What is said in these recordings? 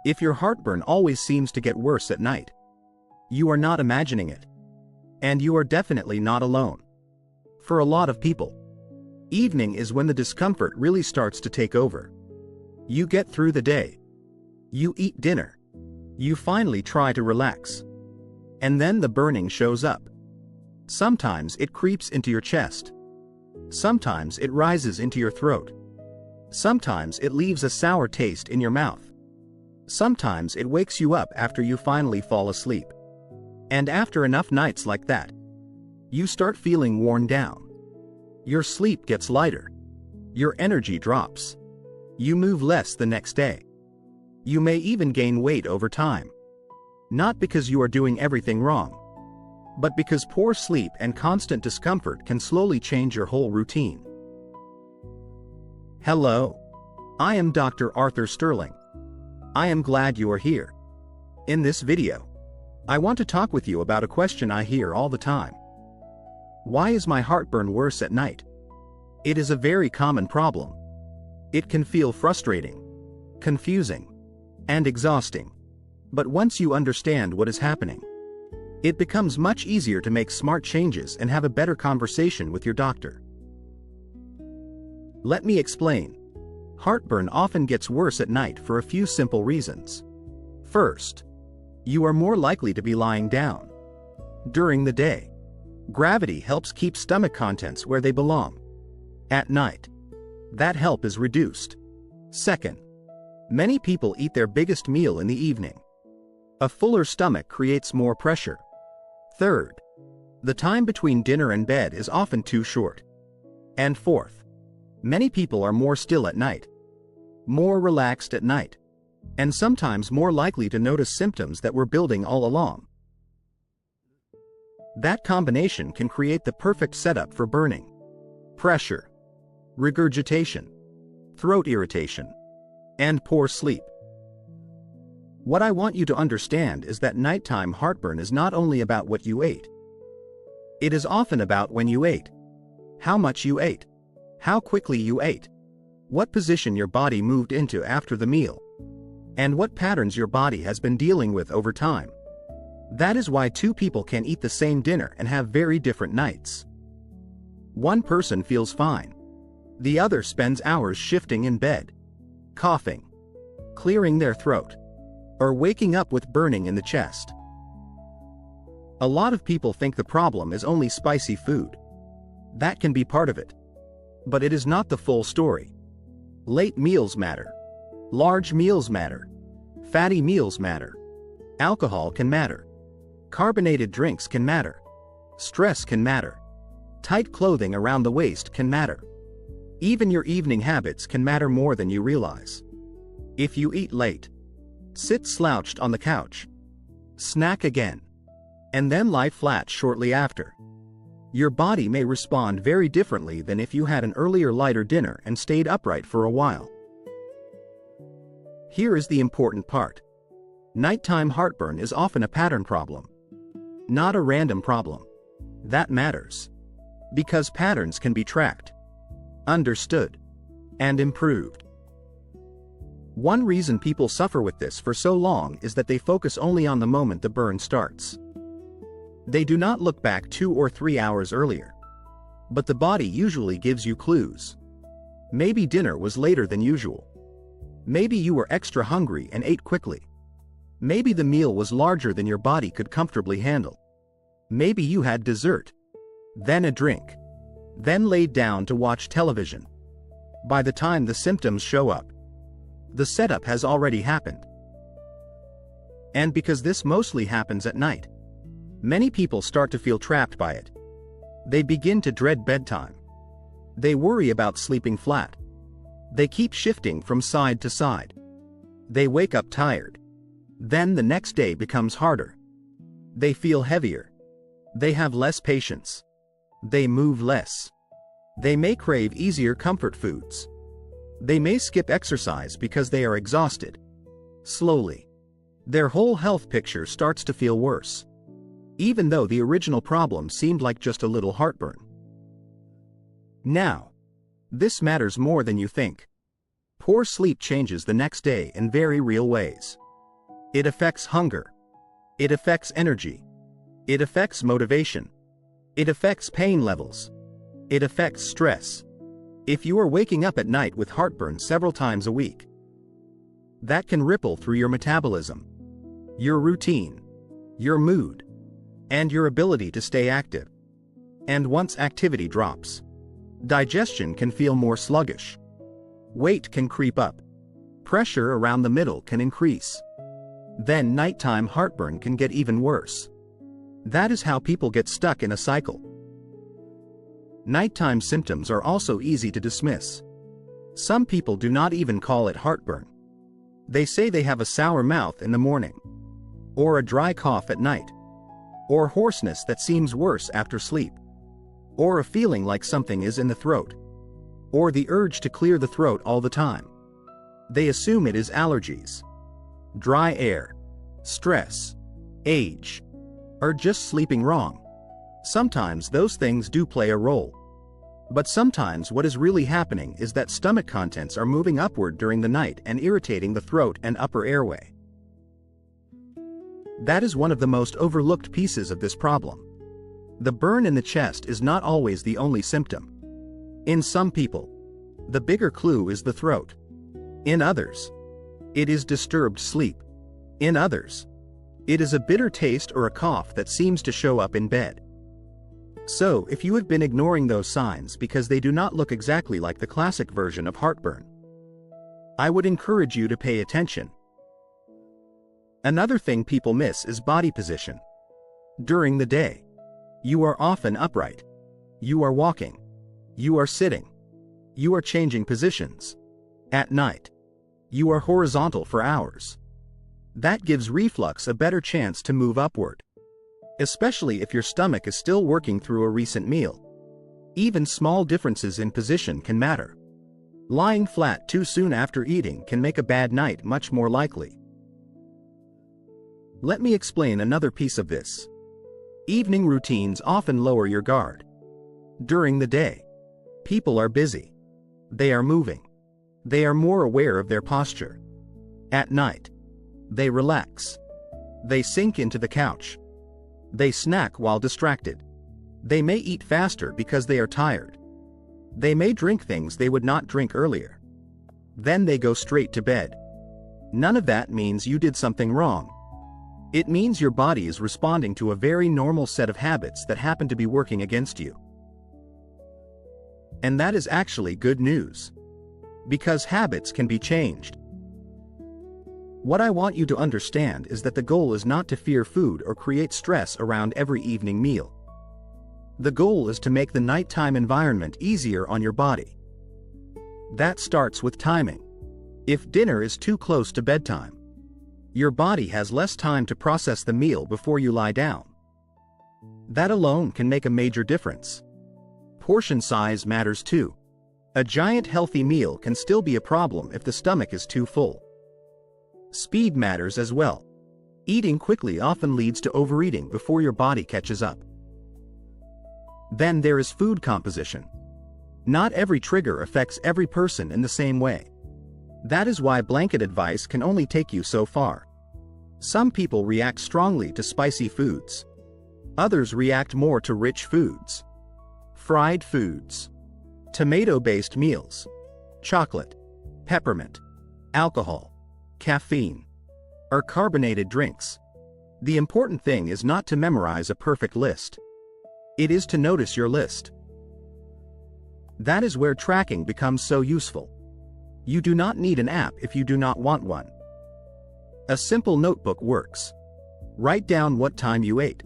If your heartburn always seems to get worse at night, you are not imagining it. And you are definitely not alone. For a lot of people, evening is when the discomfort really starts to take over. You get through the day. You eat dinner. You finally try to relax. And then the burning shows up. Sometimes it creeps into your chest. Sometimes it rises into your throat. Sometimes it leaves a sour taste in your mouth. Sometimes it wakes you up after you finally fall asleep. And after enough nights like that, you start feeling worn down. Your sleep gets lighter. Your energy drops. You move less the next day. You may even gain weight over time. Not because you are doing everything wrong, but because poor sleep and constant discomfort can slowly change your whole routine. Hello. I am Dr. Arthur Sterling. I am glad you are here. In this video, I want to talk with you about a question I hear all the time. Why is my heartburn worse at night? It is a very common problem. It can feel frustrating, confusing, and exhausting. But once you understand what is happening, it becomes much easier to make smart changes and have a better conversation with your doctor. Let me explain. Heartburn often gets worse at night for a few simple reasons. First, you are more likely to be lying down. During the day, gravity helps keep stomach contents where they belong. At night, that help is reduced. Second, many people eat their biggest meal in the evening. A fuller stomach creates more pressure. Third, the time between dinner and bed is often too short. And fourth, many people are more still at night, more relaxed at night, and sometimes more likely to notice symptoms that were building all along. That combination can create the perfect setup for burning, pressure, regurgitation, throat irritation, and poor sleep. What I want you to understand is that nighttime heartburn is not only about what you ate. It is often about when you ate, how much you ate, how quickly you ate, what position your body moved into after the meal, and what patterns your body has been dealing with over time. That is why two people can eat the same dinner and have very different nights. One person feels fine. The other spends hours shifting in bed, coughing, clearing their throat, or waking up with burning in the chest. A lot of people think the problem is only spicy food. That can be part of it. But it is not the full story. Late meals matter. Large meals matter. Fatty meals matter. Alcohol can matter. Carbonated drinks can matter. Stress can matter. Tight clothing around the waist can matter. Even your evening habits can matter more than you realize. If you eat late, sit slouched on the couch, snack again, and then lie flat shortly after, your body may respond very differently than if you had an earlier lighter dinner and stayed upright for a while. Here is the important part. Nighttime heartburn is often a pattern problem, not a random problem. That matters, because patterns can be tracked, understood, and improved. One reason people suffer with this for so long is that they focus only on the moment the burn starts. They do not look back 2 or 3 hours earlier. But the body usually gives you clues. Maybe dinner was later than usual. Maybe you were extra hungry and ate quickly. Maybe the meal was larger than your body could comfortably handle. Maybe you had dessert, then a drink, then laid down to watch television. By the time the symptoms show up, the setup has already happened. And because this mostly happens at night, many people start to feel trapped by it. They begin to dread bedtime. They worry about sleeping flat. They keep shifting from side to side. They wake up tired. Then the next day becomes harder. They feel heavier. They have less patience. They move less. They may crave easier comfort foods. They may skip exercise because they are exhausted. Slowly, their whole health picture starts to feel worse, even though the original problem seemed like just a little heartburn. Now, this matters more than you think. Poor sleep changes the next day in very real ways. It affects hunger. It affects energy. It affects motivation. It affects pain levels. It affects stress. If you are waking up at night with heartburn several times a week, that can ripple through your metabolism, your routine, your mood, and your ability to stay active. And once activity drops, digestion can feel more sluggish. Weight can creep up. Pressure around the middle can increase. Then nighttime heartburn can get even worse. That is how people get stuck in a cycle. Nighttime symptoms are also easy to dismiss. Some people do not even call it heartburn. They say they have a sour mouth in the morning, or a dry cough at night, or hoarseness that seems worse after sleep, or a feeling like something is in the throat, or the urge to clear the throat all the time. They assume it is allergies, dry air, stress, age, or just sleeping wrong. Sometimes those things do play a role. But sometimes what is really happening is that stomach contents are moving upward during the night and irritating the throat and upper airway. That is one of the most overlooked pieces of this problem. The burn in the chest is not always the only symptom. In some people, the bigger clue is the throat. In others, it is disturbed sleep. In others, it is a bitter taste or a cough that seems to show up in bed. So, if you have been ignoring those signs because they do not look exactly like the classic version of heartburn, I would encourage you to pay attention. Another thing people miss is body position. During the day, you are often upright. You are walking. You are sitting. You are changing positions. At night, you are horizontal for hours. That gives reflux a better chance to move upward, especially if your stomach is still working through a recent meal. Even small differences in position can matter. Lying flat too soon after eating can make a bad night much more likely. Let me explain another piece of this. Evening routines often lower your guard. During the day, people are busy. They are moving. They are more aware of their posture. At night, they relax. They sink into the couch. They snack while distracted. They may eat faster because they are tired. They may drink things they would not drink earlier. Then they go straight to bed. None of that means you did something wrong. It means your body is responding to a very normal set of habits that happen to be working against you. And that is actually good news, because habits can be changed. What I want you to understand is that the goal is not to fear food or create stress around every evening meal. The goal is to make the nighttime environment easier on your body. That starts with timing. If dinner is too close to bedtime, your body has less time to process the meal before you lie down. That alone can make a major difference. Portion size matters too. A giant healthy meal can still be a problem if the stomach is too full. Speed matters as well. Eating quickly often leads to overeating before your body catches up. Then there is food composition. Not every trigger affects every person in the same way. That is why blanket advice can only take you so far. Some people react strongly to spicy foods. Others react more to rich foods, fried foods, tomato-based meals, chocolate, peppermint, alcohol, caffeine, or carbonated drinks. The important thing is not to memorize a perfect list. It is to notice your list. That is where tracking becomes so useful. You do not need an app if you do not want one. A simple notebook works. Write down what time you ate,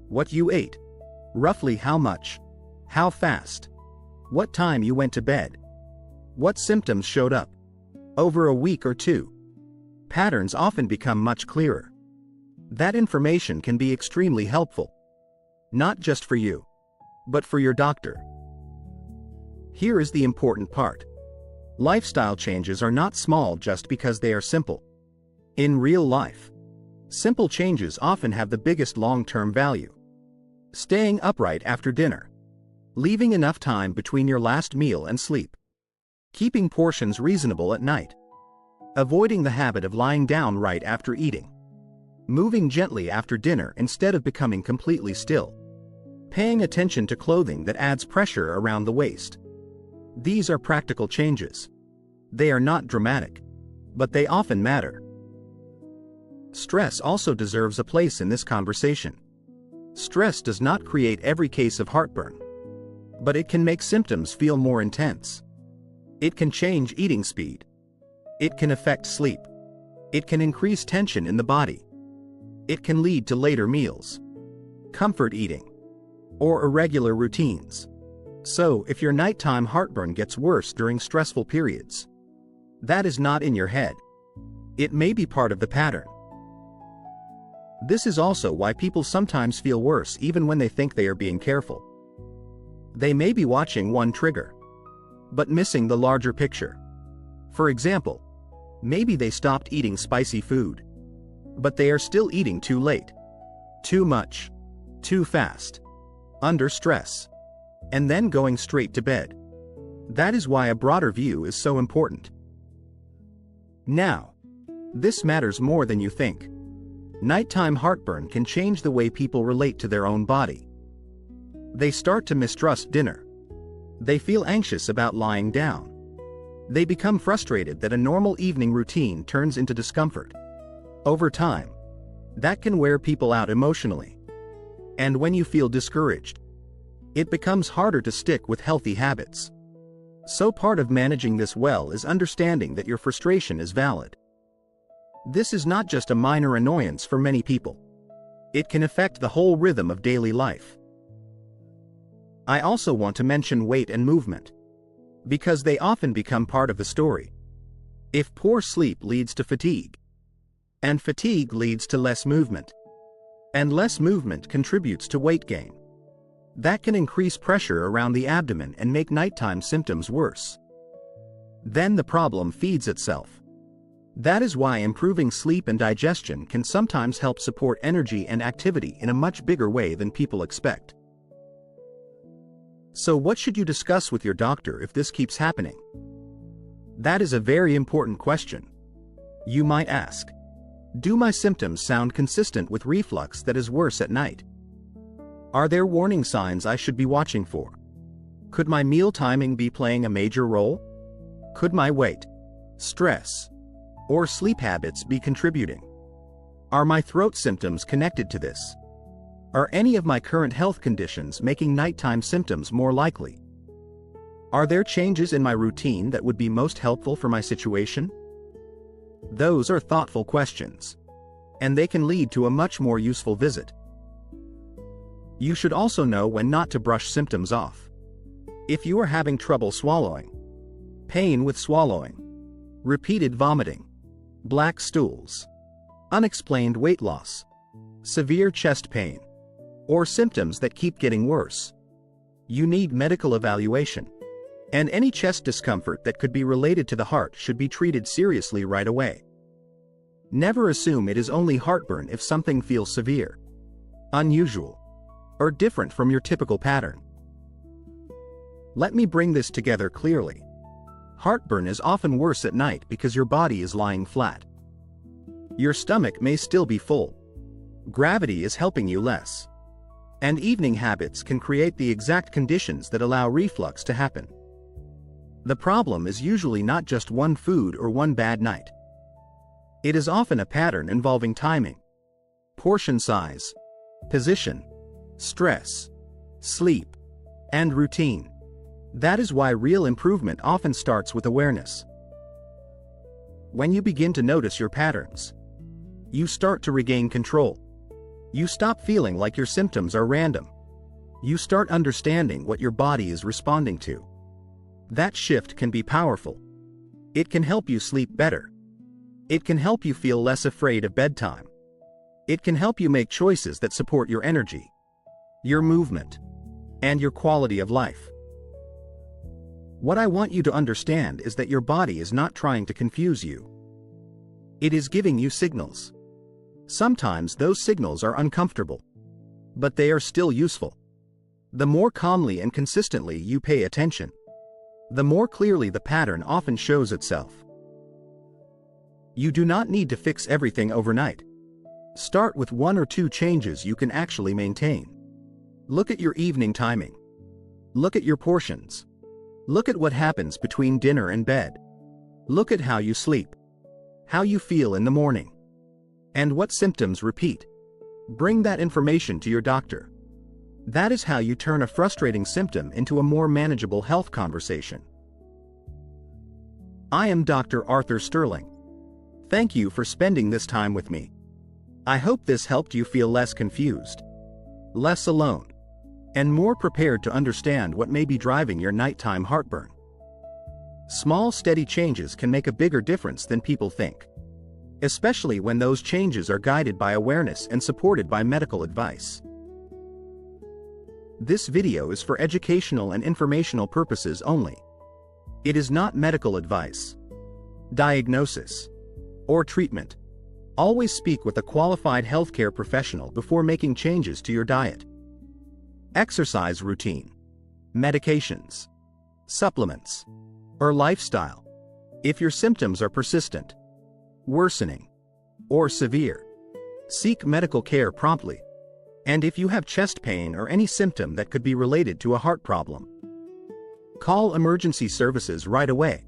what you ate, roughly how much, how fast, what time you went to bed, what symptoms showed up. Over a week or two, patterns often become much clearer. That information can be extremely helpful, not just for you, but for your doctor. Here is the important part. Lifestyle changes are not small just because they are simple. In real life, simple changes often have the biggest long-term value. Staying upright after dinner. Leaving enough time between your last meal and sleep. Keeping portions reasonable at night. Avoiding the habit of lying down right after eating. Moving gently after dinner instead of becoming completely still. Paying attention to clothing that adds pressure around the waist. These are practical changes. They are not dramatic, but they often matter. Stress also deserves a place in this conversation. Stress does not create every case of heartburn, but it can make symptoms feel more intense. It can change eating speed. It can affect sleep. It can increase tension in the body. It can lead to later meals, comfort eating, or irregular routines. So, if your nighttime heartburn gets worse during stressful periods, that is not in your head. It may be part of the pattern. This is also why people sometimes feel worse even when they think they are being careful. They may be watching one trigger, but missing the larger picture. For example, maybe they stopped eating spicy food, but they are still eating too late, too much, too fast, under stress, and then going straight to bed. That is why a broader view is so important. Now, this matters more than you think. Nighttime heartburn can change the way people relate to their own body. They start to mistrust dinner. They feel anxious about lying down. They become frustrated that a normal evening routine turns into discomfort. Over time, that can wear people out emotionally. And when you feel discouraged, it becomes harder to stick with healthy habits. So part of managing this well is understanding that your frustration is valid. This is not just a minor annoyance for many people. It can affect the whole rhythm of daily life. I also want to mention weight and movement, because they often become part of the story. If poor sleep leads to fatigue, and fatigue leads to less movement, and less movement contributes to weight gain, that can increase pressure around the abdomen and make nighttime symptoms worse. Then the problem feeds itself. That is why improving sleep and digestion can sometimes help support energy and activity in a much bigger way than people expect. So what should you discuss with your doctor if this keeps happening? That is a very important question. You might ask, do my symptoms sound consistent with reflux that is worse at night? Are there warning signs I should be watching for? Could my meal timing be playing a major role? Could my weight, stress, or sleep habits be contributing? Are my throat symptoms connected to this? Are any of my current health conditions making nighttime symptoms more likely? Are there changes in my routine that would be most helpful for my situation? Those are thoughtful questions, and they can lead to a much more useful visit. You should also know when not to brush symptoms off. If you are having trouble swallowing, pain with swallowing, repeated vomiting, black stools, unexplained weight loss, severe chest pain, or symptoms that keep getting worse, you need medical evaluation. And any chest discomfort that could be related to the heart should be treated seriously right away. Never assume it is only heartburn if something feels severe, unusual, or different from your typical pattern. Let me bring this together clearly. Heartburn is often worse at night because your body is lying flat. Your stomach may still be full. Gravity is helping you less. And evening habits can create the exact conditions that allow reflux to happen. The problem is usually not just one food or one bad night. It is often a pattern involving timing, portion size, position, stress, sleep, and routine. That is why real improvement often starts with awareness. When you begin to notice your patterns, you start to regain control. You stop feeling like your symptoms are random. You start understanding what your body is responding to. That shift can be powerful. It can help you sleep better. It can help you feel less afraid of bedtime. It can help you make choices that support your energy, your movement, and your quality of life. What I want you to understand is that your body is not trying to confuse you. It is giving you signals. Sometimes those signals are uncomfortable, but they are still useful. The more calmly and consistently you pay attention, the more clearly the pattern often shows itself. You do not need to fix everything overnight. Start with 1 or 2 changes you can actually maintain. Look at your evening timing. Look at your portions. Look at what happens between dinner and bed. Look at how you sleep, how you feel in the morning, and what symptoms repeat. Bring that information to your doctor. That is how you turn a frustrating symptom into a more manageable health conversation. I am Dr. Arthur Sterling. Thank you for spending this time with me. I hope this helped you feel less confused, less alone, and more prepared to understand what may be driving your nighttime heartburn. Small, steady changes can make a bigger difference than people think, especially when those changes are guided by awareness and supported by medical advice. This video is for educational and informational purposes only. It is not medical advice, diagnosis, or treatment. Always speak with a qualified healthcare professional before making changes to your diet, exercise routine, medications, supplements, or lifestyle. If your symptoms are persistent, worsening, or severe, seek medical care promptly. And if you have chest pain or any symptom that could be related to a heart problem, call emergency services right away.